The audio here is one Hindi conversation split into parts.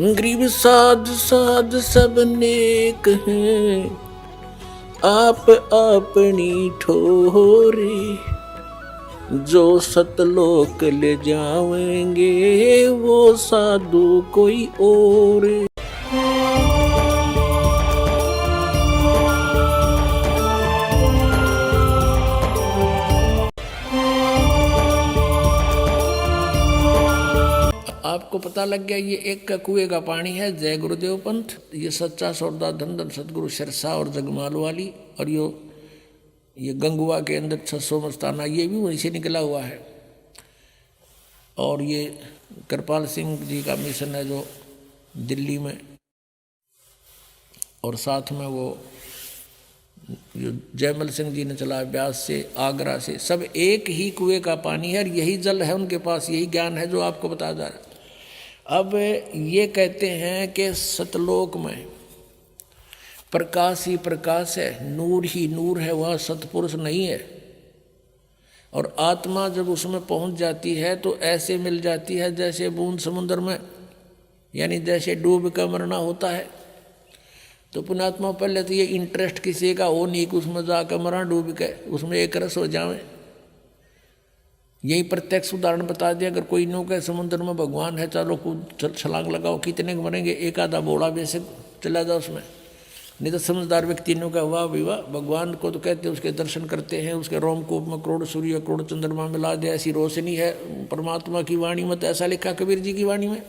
गरीब साध साध सब नेक हैं, आप अपनी ठोरे, जो सतलोक ले जाएंगे वो साधु कोई और। आपको पता लग गया ये एक का कुएं का पानी है। जय गुरुदेव पंथ। ये सच्चा सौदा धन धन सतगुरु सिरसा और जगमाल वाली, और ये गंगुआ के अंदर 600 मस्ताना, ये भी वहीं से निकला हुआ है। और ये कृपाल सिंह जी का मिशन है जो दिल्ली में, और साथ में वो जो जयमल सिंह जी ने चलाया ब्यास से, आगरा से। सब एक ही कुएं का पानी है और यही जल है उनके पास, यही ज्ञान है जो आपको बताया जा रहा है। अब ये कहते हैं कि सतलोक में प्रकाश ही प्रकाश है, नूर ही नूर है, वह सतपुरुष नहीं है। और आत्मा जब उसमें पहुंच जाती है तो ऐसे मिल जाती है जैसे बूंद समुद्र में, यानी जैसे डूब कर मरना होता है। तो पुण्यात्मा पहले तो ये इंटरेस्ट किसी का हो नहीं कि उसमें जाकर मरा डूब के, उसमें एक रस हो जाए। यही प्रत्यक्ष उदाहरण बता दिया। अगर कोई नो कहे समुद्र में भगवान है, चलो कूद छलांग लगाओ, कितने मरेंगे, एक आधा बोड़ा वैसे चला जाओ उसमें। नहीं तो समझदार व्यक्ति ने कहा वाह विवाह, भगवान को तो कहते हैं, उसके दर्शन करते हैं, उसके रोमकूप में करोड़ सूर्य करोड़ चंद्रमा मिला दे, ऐसी रोशनी है परमात्मा की वाणी में। तो ऐसा लिखा कबीर जी की वाणी में।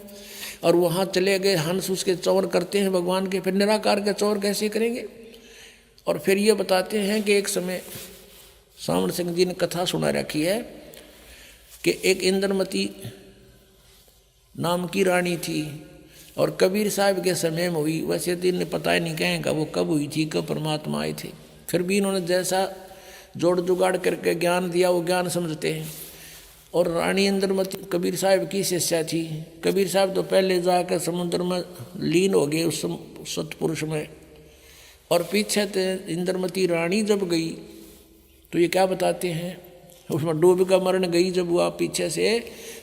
और वहाँ चले गए हंस उसके चौर करते हैं भगवान के, फिर निराकार के चौर कैसे करेंगे। और फिर ये बताते हैं कि एक समय सावण सिंह जी ने कथा सुना रखी है कि एक इंद्रमती नाम की रानी थी, और कबीर साहब के समय में हुई। वैसे तो इन्हें पता ही नहीं कहेंगे वो कब हुई थी, कब परमात्मा आए थे। फिर भी इन्होंने जैसा जोड़ जुगाड़ करके ज्ञान दिया वो ज्ञान समझते हैं। और रानी इंद्रमती कबीर साहब की शिष्या थी। कबीर साहब तो पहले जाकर समुद्र में लीन हो गए उस सतपुरुष में, और पीछे से इंद्रमती रानी जब गई तो ये क्या बताते हैं, उसमें डूब का मरण गई जब वह पीछे से,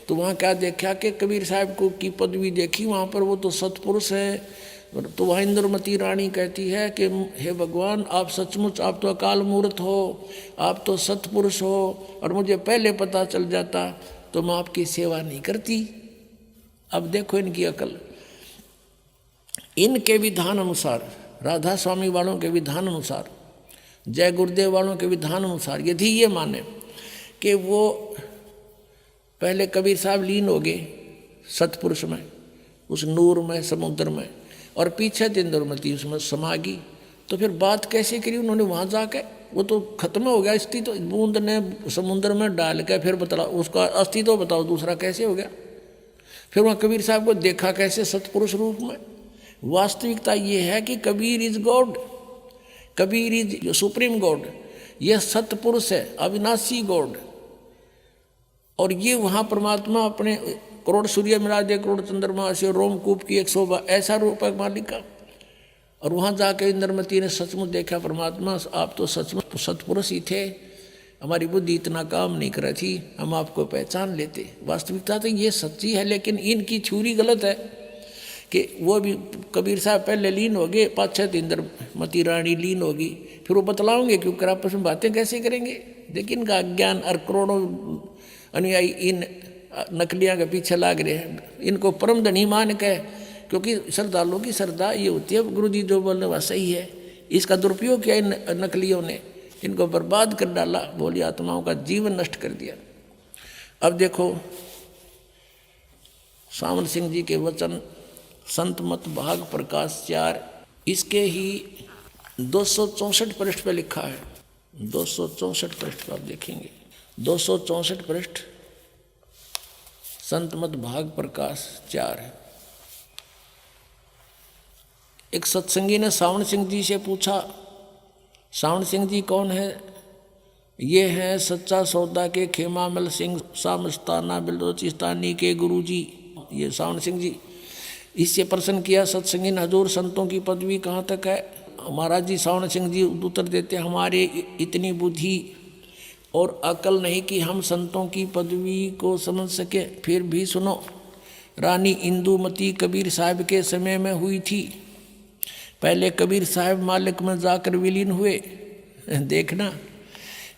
तो वहाँ क्या देखा कि कबीर साहब को की पदवी देखी, वहाँ पर वो तो सतपुरुष है। तो वहाँ इंद्रमती रानी कहती है कि हे भगवान, आप सचमुच, आप तो अकाल मूर्त हो, आप तो सतपुरुष हो, और मुझे पहले पता चल जाता तो मैं आपकी सेवा नहीं करती। अब देखो इनकी अकल। इनके विधान अनुसार, राधा स्वामी वालों के विधान अनुसार, जय गुरुदेव वालों के विधान अनुसार, यदि ये माने कि वो पहले कबीर साहब लीन हो गए सतपुरुष में, उस नूर में, समुद्र में, और पीछे इंद्रमती उसमें समा गई, तो फिर बात कैसे करी उन्होंने वहाँ जाके? वो तो खत्म हो गया अस्तित्व, तो बूंद ने समुद्र में डाल के फिर बता उसका अस्तित्व बताओ दूसरा कैसे हो गया? फिर वहाँ कबीर साहब को देखा कैसे सतपुरुष रूप में? वास्तविकता ये है कि Kabir is God, Kabir is supreme God, यह सतपुरुष है, अविनाशी गॉड। और ये वहाँ परमात्मा अपने करोड़ सूर्य मिला दे, करोड़ चंद्रमा से, रोमकूप की 100 ऐसा रूप है मालिक का। और वहाँ जाके इंद्रमती ने सचमुच देखा परमात्मा, आप तो सचमुच सतपुरुष ही थे, हमारी बुद्धि इतना काम नहीं कर रही थी, हम आपको पहचान लेते। वास्तविकता तो ये सच्ची है, लेकिन इनकी थ्योरी गलत है कि वो भी कबीर साहब पहले लीन हो गए, 5-6 इंद्रमती रानी लीन होगी, फिर वो बतलाओगे क्योंकि आपस में बातें कैसे करेंगे। देखिए इनका अज्ञान, और करोड़ों अनुयायी इन नकलियाँ के पीछे लाग रहे हैं, इनको परम धनी मान के। क्योंकि श्रद्धालुओं की श्रद्धा ये होती है गुरु जी जो बोलने वह सही है। इसका दुरुपयोग किया इन नकलियों ने, इनको बर्बाद कर डाला, भोली आत्माओं का जीवन नष्ट कर दिया। अब देखो सावन सिंह जी के वचन, संत मत भाग प्रकाश 4, इसके ही 264 पृष्ठ पे लिखा है। 264 पृष्ठ पर आप देखेंगे, 264 पृष्ठ, संत मत भाग प्रकाश 4 है। एक सत्संगी ने सावन सिंह जी से पूछा, सावन सिंह जी कौन है? ये हैं सच्चा सौदा के खेमामल सिंह सामस्ताना बिलोचिस्तानी के गुरु जी, ये सावन सिंह जी। इससे प्रश्न किया सत्संगी ने, हजूर संतों की पदवी कहाँ तक है? महाराज जी सावन सिंह जी उत्तर देते, हमारे इतनी बुद्धि और अकल नहीं कि हम संतों की पदवी को समझ सके। फिर भी सुनो, रानी इंदुमती कबीर साहब के समय में हुई थी। पहले कबीर साहब मालिक में जाकर विलीन हुए, देखना।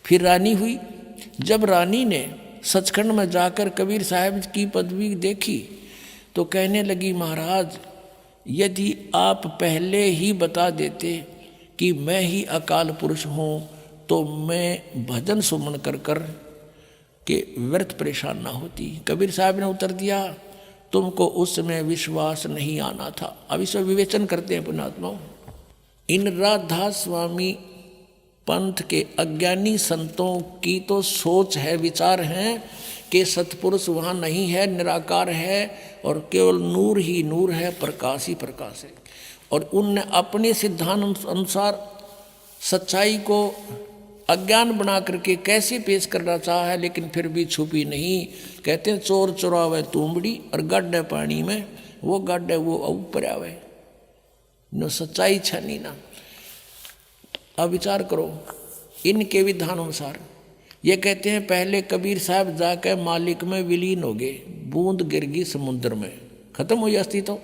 फिर रानी हुई। जब रानी ने सचखंड में जाकर कबीर साहब की पदवी देखी तो कहने लगी, महाराज यदि आप पहले ही बता देते कि मैं ही अकाल पुरुष हूँ तो मैं भजन सुमन कर कर के व्यर्थ परेशान ना होती। कबीर साहब ने उत्तर दिया, तुमको उस समय विश्वास नहीं आना था। अब इसमें विवेचन करते हैं पुण्यात्माओं। इन राधा स्वामी पंथ के अज्ञानी संतों की तो सोच है, विचार हैं कि सतपुरुष वहाँ नहीं है, निराकार है और केवल नूर ही नूर है, प्रकाश ही प्रकाश है। और उनने अपने सिद्धांत अनुसार सच्चाई को अज्ञान बना करके कैसे पेश करना चाहा है, लेकिन फिर भी छुपी नहीं। कहते हैं चोर चुरावे तुमड़ी और गड्ढे पानी में, वो गड्ढे वो ऊपर आवे, नो सच्चाई छनी ना। अब विचार करो इनके विधान अनुसार। ये कहते हैं पहले कबीर साहब जाकर मालिक में विलीन हो गए, बूंद गिर गई समुद्र में, खत्म हो गया अस्तित्व।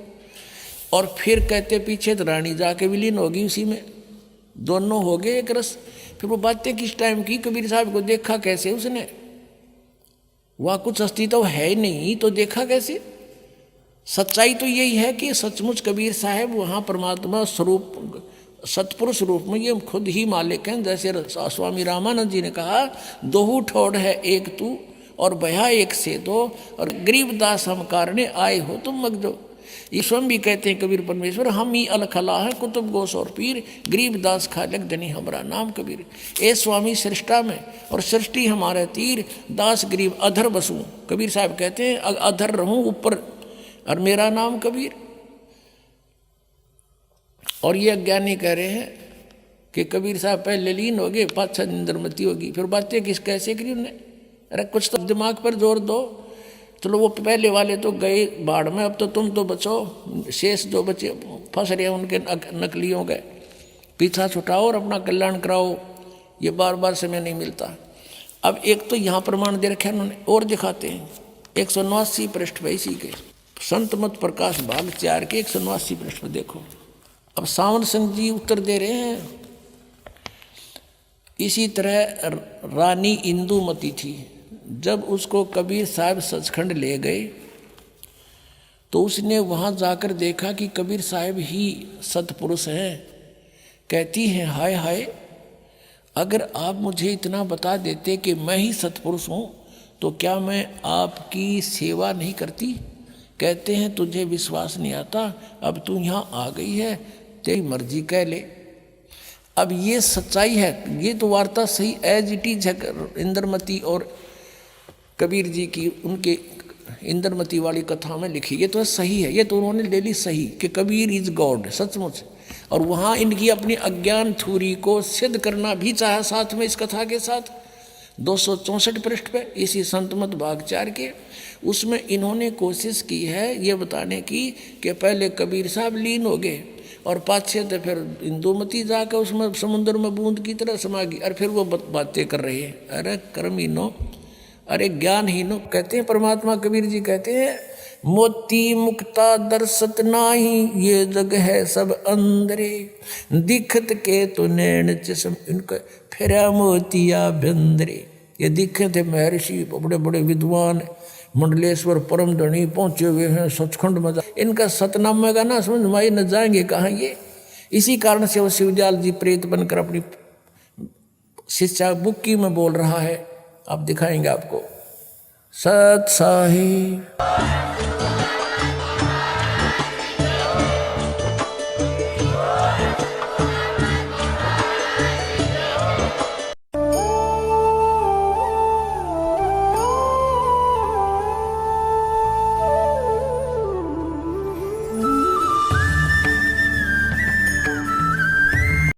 और फिर कहते पीछे तो रानी जाके विलीन हो गई उसी में, दोनों हो गए एक रस। फिर वो बातें किस टाइम की, कबीर साहब को देखा कैसे उसने, वहाँ कुछ अस्तित्व है नहीं तो देखा कैसे। सच्चाई तो यही है कि सचमुच कबीर साहब वहाँ परमात्मा स्वरूप सतपुरुष रूप में ये खुद ही मालिक हैं। जैसे स्वामी रामानंद जी ने कहा, दोहू ठोड़ है एक तू और भया एक से दो, और गरीबदास हम कारणे आए हो तुम मगजो। ये स्वयं भी कहते हैं कबीर परमेश्वर, हम ही अलखला है कुतुब गोस और पीर, गरीबदास खालक धनी हमारा नाम कबीर। ए स्वामी सृष्टा में और सृष्टि हमारे तीर, दास गरीब अधर बसूं। कबीर साहब कहते हैं अधर रहूं ऊपर और मेरा नाम कबीर। और ये अज्ञानी कह रहे हैं कि कबीर साहब पहले लीन हो गए, पाछा इंद्रमती होगी। फिर बातें किस कैसे करी उन्हें, अरे कुछ तो दिमाग पर जोर दो। चलो वो पहले वाले तो गए बाढ़ में, अब तो तुम तो बचो, शेष जो बचे फंस रहे उनके नकलियों गए, पीछा छुटाओ और अपना कल्याण कराओ। ये बार बार समय नहीं मिलता। अब एक तो यहाँ प्रमाण दे रखे उन्होंने, और दिखाते हैं 189 पृष्ठ पे इसी के संत मत प्रकाश भाग 4 के 189 पृष्ठ पे देखो। अब सावन सिंह जी उत्तर दे रहे हैं, इसी तरह रानी इंदुमती थी। जब उसको कबीर साहब सचखंड ले गए तो उसने वहाँ जाकर देखा कि कबीर साहब ही सतपुरुष हैं। कहती हैं, हाय हाय, अगर आप मुझे इतना बता देते कि मैं ही सतपुरुष हूँ तो क्या मैं आपकी सेवा नहीं करती। कहते हैं तुझे विश्वास नहीं आता, अब तू यहाँ आ गई है, तेरी मर्जी कह ले। अब ये सच्चाई है, ये तो वार्ता सही एज इट इज है इंद्रमती और कबीर जी की, उनके इंद्रमती वाली कथा में लिखी। ये तो सही है, ये तो उन्होंने ले ली सही कि कबीर इज गॉड सचमुच। और वहाँ इनकी अपनी अज्ञान थ्योरी को सिद्ध करना भी चाहा साथ में इस कथा के साथ। 264 पृष्ठ पे इसी संतमत भाग 4 के, उसमें इन्होंने कोशिश की है ये बताने की कि पहले कबीर साहब लीन हो गए और पाछे तो फिर इंदुमती जाकर उसमें समुद्र में बूंद की तरह समा गई। और फिर वो बातें कर रही है, अरे कर्महीनो, अरे ज्ञानहीनो। कहते हैं परमात्मा कबीर जी कहते हैं, मोती मुक्ता दर्शत नाही, ये जग है सब अंदरे, दिखत के तो नैन चश्म इनका फेरा मोतिया भंदरे। ये दिखे थे महर्षि, बड़े बड़े विद्वान, मंडलेश्वर परम धनी पहुंचे हुए हैं सचखंड में। इनका सतनामे का ना समझ माई न जाएंगे कहाँ ये। इसी कारण से वो शिवजाल जी प्रेत बनकर अपनी शिष्या बुक्की में बोल रहा है। आप दिखाएंगे आपको सत साहिब।